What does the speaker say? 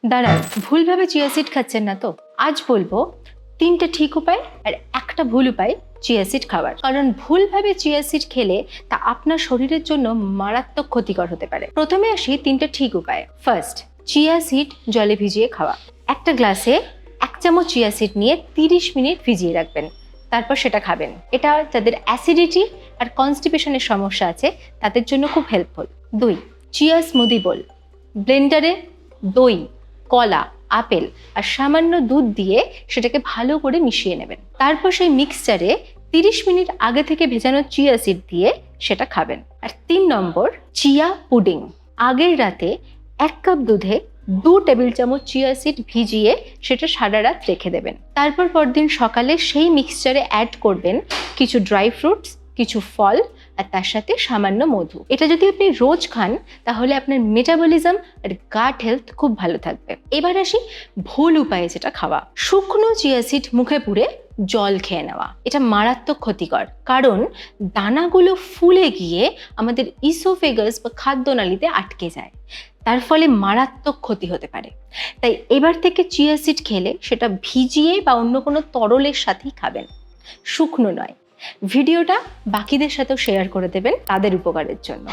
দাঁড়ান, ভুলভাবে chia seed খাচ্ছেন না তো? আজ বলবো 3টে ঠিক উপায় আর একটা ভুল উপায় চিয়া সিড খাওয়ার। কারণ ভুলভাবে চিয়া সিড খেলে তা আপনার শরীরের জন্য মারাত্মক ক্ষতিকর হতে পারে। প্রথমে আসি 3টে ঠিক উপায়। ফার্স্ট, চিয়া সিড জলে ভিজিয়ে খাওয়া। একটা গ্লাসে 1 চামচ চিয়া সিড নিয়ে 30 মিনিট ভিজিয়ে রাখবেন, তারপর সেটা খাবেন। এটা যাদের অ্যাসিডিটি আর কনস্টিপেশনের সমস্যা আছে তাদের জন্য খুব হেল্পফুল। 2, চিয়া স্মুদি বোল। ব্লেন্ডারে দই, কলা, আপেল আর সামান্য দুধ দিয়ে সেটাকে ভালো করে মিশিয়ে নেবেন। তারপর সেই মিক্সচারে 30 মিনিট আগে থেকে ভেজানো চিয়া সিড দিয়ে সেটা খাবেন। আর 3 নম্বর, চিয়া পুডিং। আগের রাতে 1 কাপ দুধে 2 টেবিল চামচ চিয়া সিড ভিজিয়ে সেটা সারা রাত রেখে দেবেন। তারপর পরদিন সকালে সেই মিক্সচারে অ্যাড করবেন কিছু ড্রাই ফ্রুটস, কিছু ফল আর তার সাথে সামান্য মধু। এটা যদি আপনি রোজ খান তাহলে আপনার মেটাবলিজম আর গাট হেলথ খুব ভালো থাকবে। এবার আসি ভুল উপায়ে যেটা খাওয়া। শুকনো চিয়া সিড মুখে পুরে জল খেয়ে নেওয়া। এটা মারাত্মক ক্ষতিকর, কারণ দানাগুলো ফুলে গিয়ে আমাদের ইসোফেগাস বা খাদ্যনালীতে আটকে যায়, তার ফলে মারাত্মক ক্ষতি হতে পারে। তাই এবার থেকে চিয়া সিড খেলে সেটা ভিজিয়ে বা অন্য কোনো তরলের সাথেই খাবেন, শুকনো নয়। ভিডিওটা বাকিদের সাথেও শেয়ার করে দেবেন তাদের উপকারের জন্য।